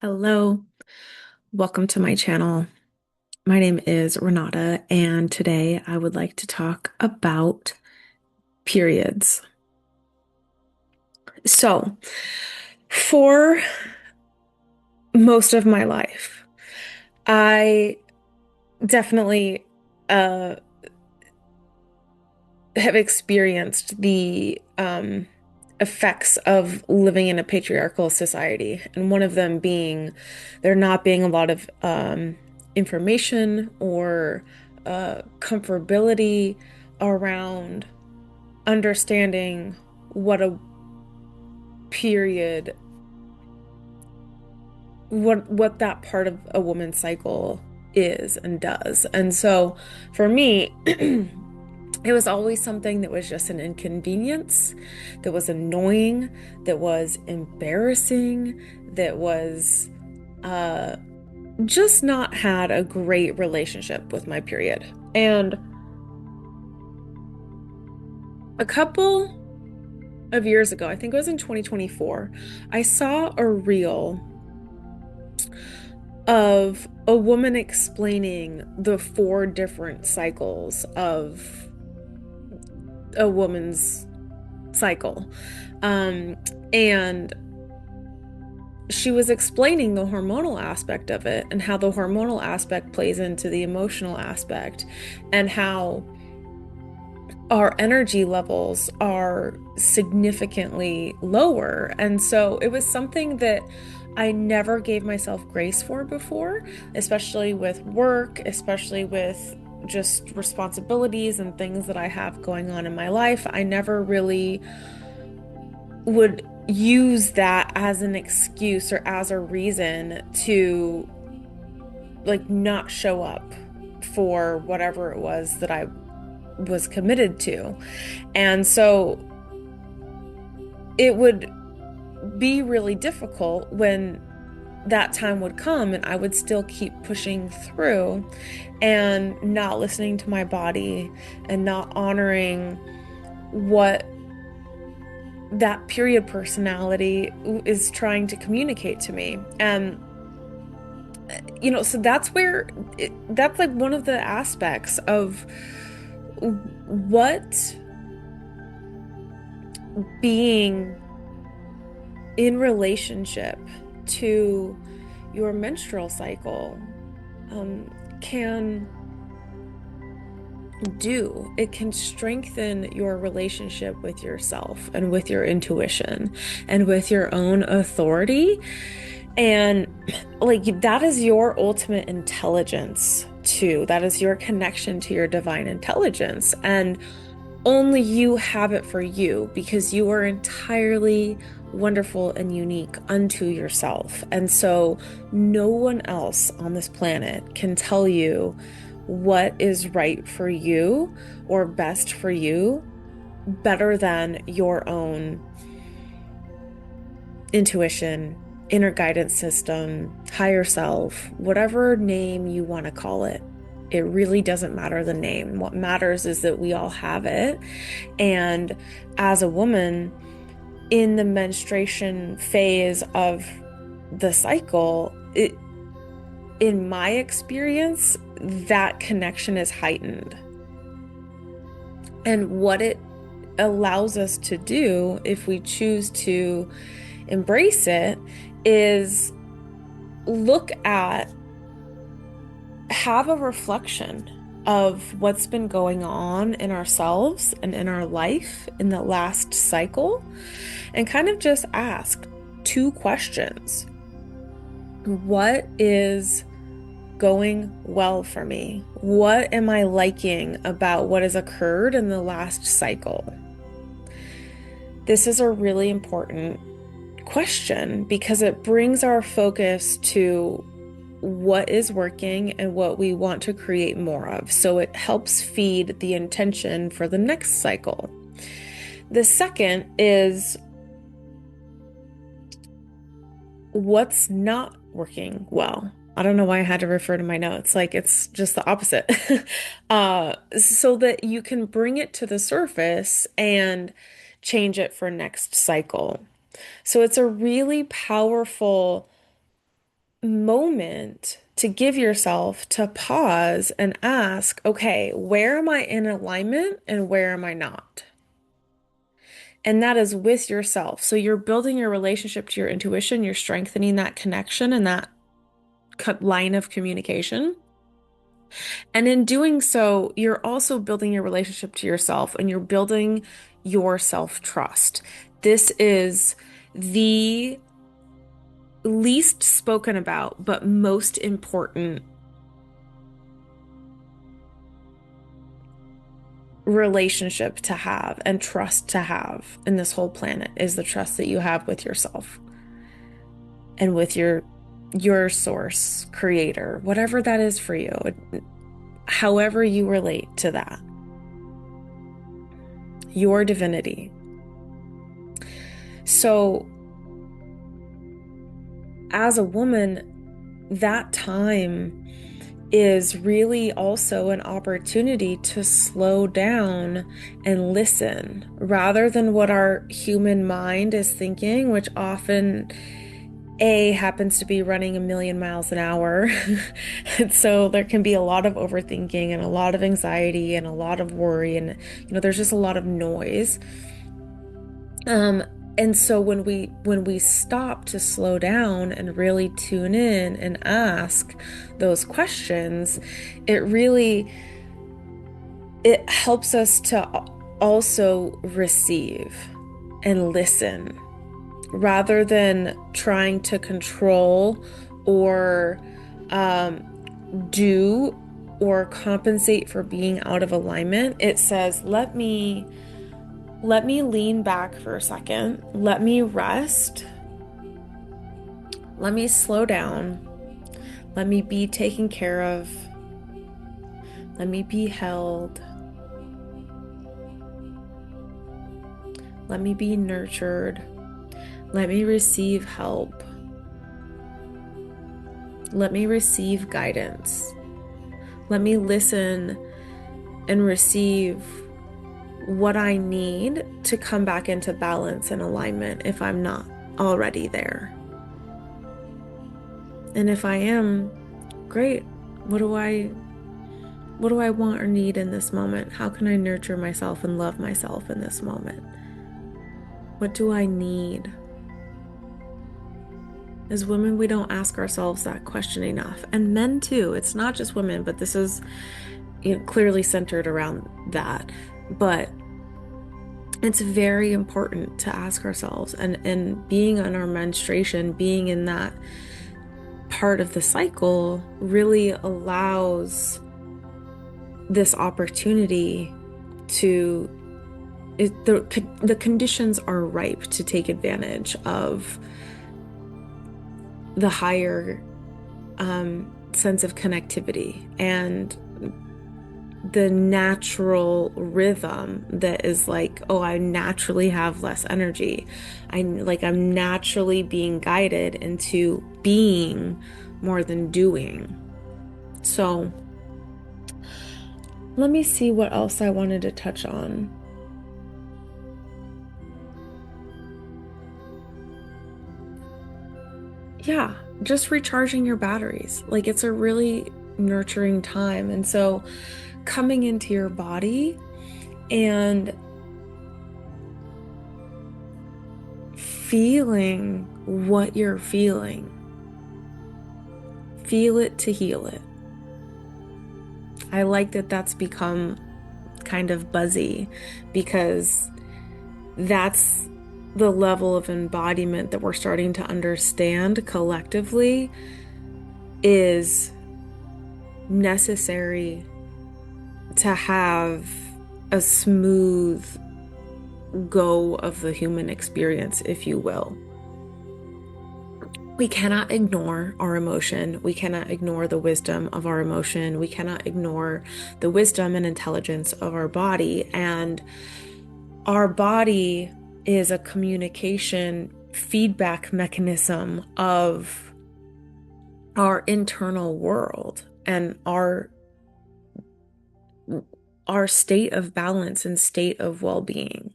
Hello, welcome to my channel. My name is Renata, and today I would like to talk about periods. So, for most of my life, I definitely uh, have experienced the effects of living in a patriarchal society, and one of them being there not being a lot of information or comfortability around understanding what a period, what that part of a woman's cycle is and does. And so for me, it was always something that was just an inconvenience, that was annoying, that was embarrassing, that was uh, just not had a great relationship with my period. And a couple of years ago, I think it was in 2024, I saw a reel of a woman explaining the four different cycles of a woman's cycle. Um, and she was explaining the hormonal aspect of it and how the hormonal aspect plays into the emotional aspect and how our energy levels are significantly lower. And so it was something that I never gave myself grace for before, especially with work, especially with just responsibilities and things that I have going on in my life. I never really would use that as an excuse or as a reason to like not show up for whatever it was that I was committed to. And so it would be really difficult when that time would come and I would still keep pushing through and not listening to my body and not honoring what that period personality is trying to communicate to me. And so that's where that's like one of the aspects of what being in relationship to your menstrual cycle can do. It can strengthen your relationship with yourself and with your intuition and with your own authority. And like that is your ultimate intelligence too. That is your connection to your divine intelligence. And only you have it for you because you are entirely wonderful and unique unto yourself. And so no one else on this planet can tell you what is right for you or best for you better than your own intuition, inner guidance system, higher self, whatever name you want to call it. It really doesn't matter the name. What matters is that we all have it. And as a woman in the menstruation phase of the cycle, in my experience, that connection is heightened. And what it allows us to do, if we choose to embrace it, is look at, have a reflection of what's been going on in ourselves and in our life in the last cycle, and kind of just ask two questions. What is going well for me? What am I liking about what has occurred in the last cycle? This is a really important question because it brings our focus to what is working and what we want to create more of. So it helps feed the intention for the next cycle. The second is what's not working well. I don't know why I had to refer to my notes. Like it's just the opposite. So that you can bring it to the surface and change it for next cycle. So it's a really powerful moment to give yourself to pause and ask, okay, where am I in alignment and where am I not? And that is with yourself. So you're building your relationship to your intuition, you're strengthening that connection and that line of communication. And in doing so, you're also building your relationship to yourself and you're building your self-trust. This is the least spoken about, but most important relationship to have and trust to have in this whole planet is the trust that you have with yourself and with your source, creator, whatever that is for you, however you relate to that, your divinity. So as a woman, that time is really also an opportunity to slow down and listen rather than what our human mind is thinking, which often happens to be running a million miles an hour. And so there can be a lot of overthinking and a lot of anxiety and a lot of worry and there's just a lot of noise. Um, and so when we stop to slow down and really tune in and ask those questions, it helps us to also receive and listen rather than trying to control or do or compensate for being out of alignment. It says, let me lean back for a second. Let me rest. Let me slow down. Let me be taken care of. Let me be held. Let me be nurtured. Let me receive help. Let me receive guidance. Let me listen and receive what I need to come back into balance and alignment if I'm not already there. And if I am, great. What do I want or need in this moment? How can I nurture myself and love myself in this moment? What do I need? As women, we don't ask ourselves that question enough. And men too. It's not just women, but this is clearly centered around that. But it's very important to ask ourselves, and being on our menstruation, being in that part of the cycle really allows this opportunity to the conditions are ripe to take advantage of the higher sense of connectivity and the natural rhythm that is like, oh, I naturally have less energy. I'm naturally being guided into being more than doing. So let me see what else I wanted to touch on. Yeah, just recharging your batteries. Like it's a really nurturing time. And so coming into your body and feeling what you're feeling. Feel it to heal it. I like that that's become kind of buzzy because that's the level of embodiment that we're starting to understand collectively is necessary to have a smooth go of the human experience, if you will. We cannot ignore our emotion. We cannot ignore the wisdom of our emotion. We cannot ignore the wisdom and intelligence of our body. And our body is a communication feedback mechanism of our internal world and our state of balance and state of well-being.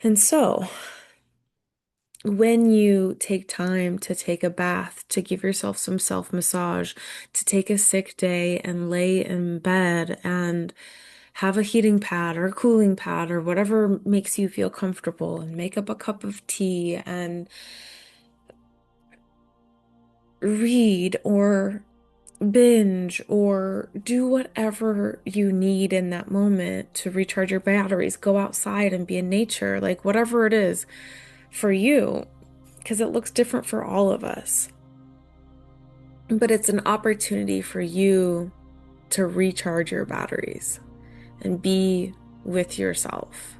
And so when you take time to take a bath, to give yourself some self-massage, to take a sick day and lay in bed and have a heating pad or a cooling pad or whatever makes you feel comfortable and make up a cup of tea and read or binge or do whatever you need in that moment to recharge your batteries. Go outside and be in nature, like whatever it is for you, because it looks different for all of us. But it's an opportunity for you to recharge your batteries and be with yourself.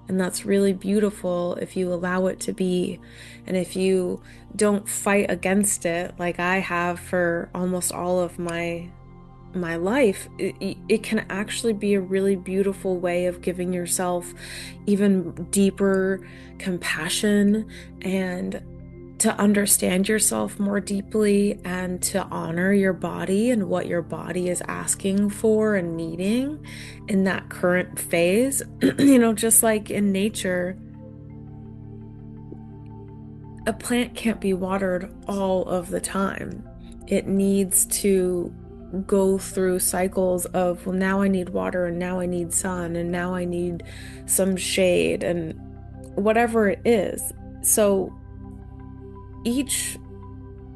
And that's really beautiful if you allow it to be. And if you don't fight against it like I have for almost all of my life, it can actually be a really beautiful way of giving yourself even deeper compassion and to understand yourself more deeply and to honor your body and what your body is asking for and needing in that current phase. Just like in nature, a plant can't be watered all of the time. It needs to go through cycles of, well, now I need water and now I need sun and now I need some shade and whatever it is. So each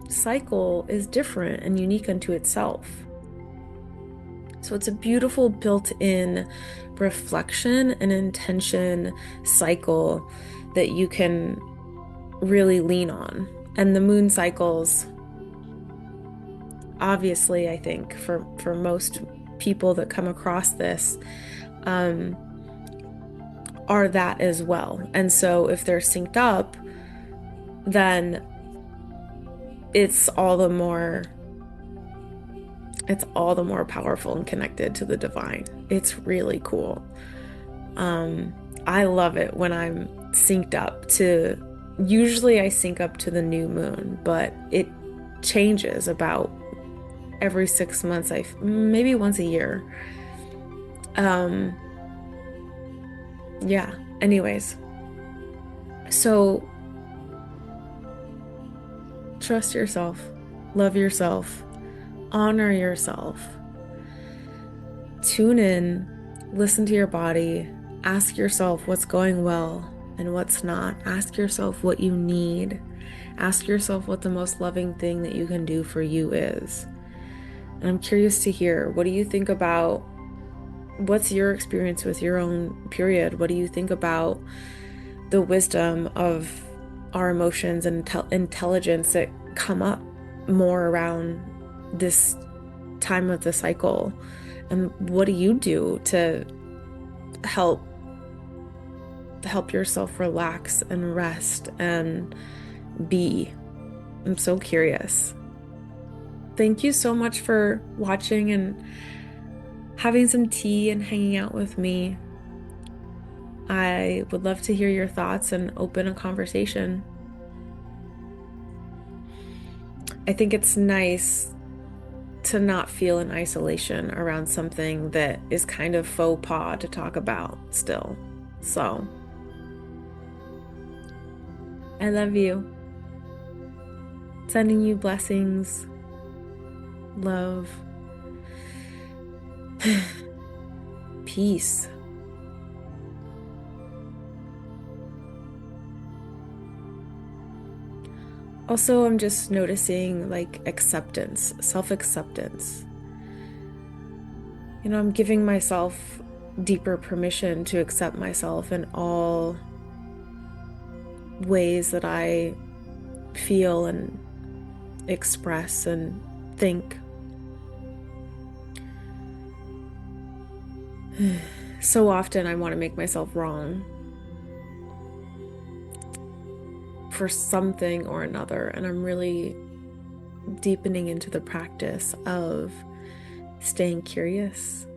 cycle is different and unique unto itself. So it's a beautiful built-in reflection and intention cycle that you can really lean on. And the moon cycles, obviously, I think for most people that come across this, are that as well. And so if they're synced up, then it's all the more powerful and connected to the divine. It's really cool. I love it when I'm synced up to, usually I sync up to the new moon, but it changes about every 6 months, maybe once a year. Yeah, anyways. So trust yourself, love yourself, honor yourself. Tune in, listen to your body, ask yourself what's going well and what's not. Ask yourself what you need. Ask yourself what the most loving thing that you can do for you is. And I'm curious to hear, what do you think about, what's your experience with your own period? What do you think about the wisdom of our emotions and intelligence that come up more around this time of the cycle? And what do you do to help yourself relax and rest and be? I'm so curious. Thank you so much for watching and having some tea and hanging out with me. I would love to hear your thoughts and open a conversation. I think it's nice to not feel in isolation around something that is kind of faux pas to talk about still. So, I love you. Sending you blessings, love, peace. Also, I'm just noticing like acceptance, self-acceptance. I'm giving myself deeper permission to accept myself in all ways that I feel and express and think. So often I want to make myself wrong for something or another, and I'm really deepening into the practice of staying curious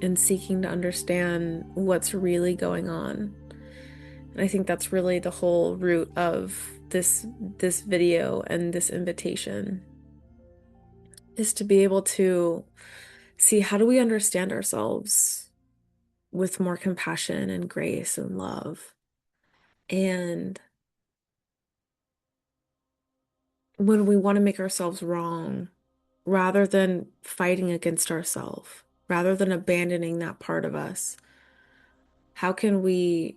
and seeking to understand what's really going on. And I think that's really the whole root of this video and this invitation, is to be able to see, how do we understand ourselves with more compassion and grace and love? And when we want to make ourselves wrong, rather than fighting against ourselves, rather than abandoning that part of us, how can we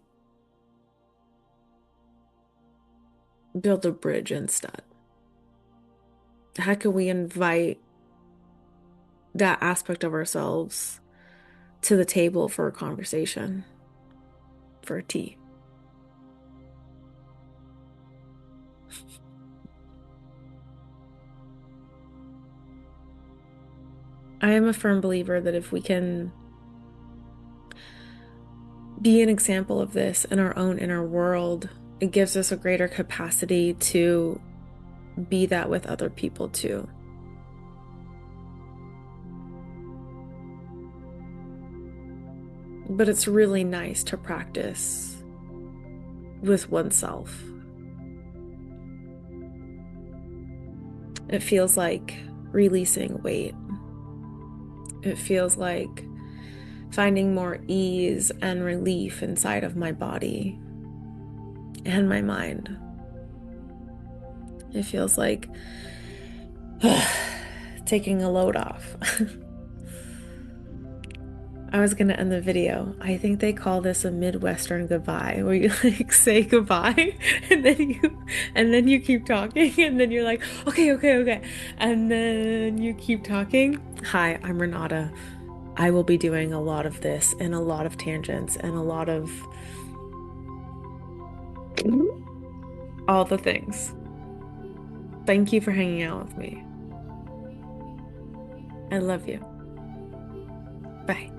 build a bridge instead? How can we invite that aspect of ourselves to the table for a conversation, for a tea? I am a firm believer that if we can be an example of this in our own inner world, it gives us a greater capacity to be that with other people too. But it's really nice to practice with oneself. It feels like releasing weight. It feels like finding more ease and relief inside of my body and my mind. It feels like taking a load off. I was gonna end the video. I think they call this a Midwestern goodbye, where you like say goodbye and then you keep talking and then you're like, okay, okay, okay. And then you keep talking. Hi, I'm Renata. I will be doing a lot of this and a lot of tangents and a lot of all the things. Thank you for hanging out with me. I love you. Bye.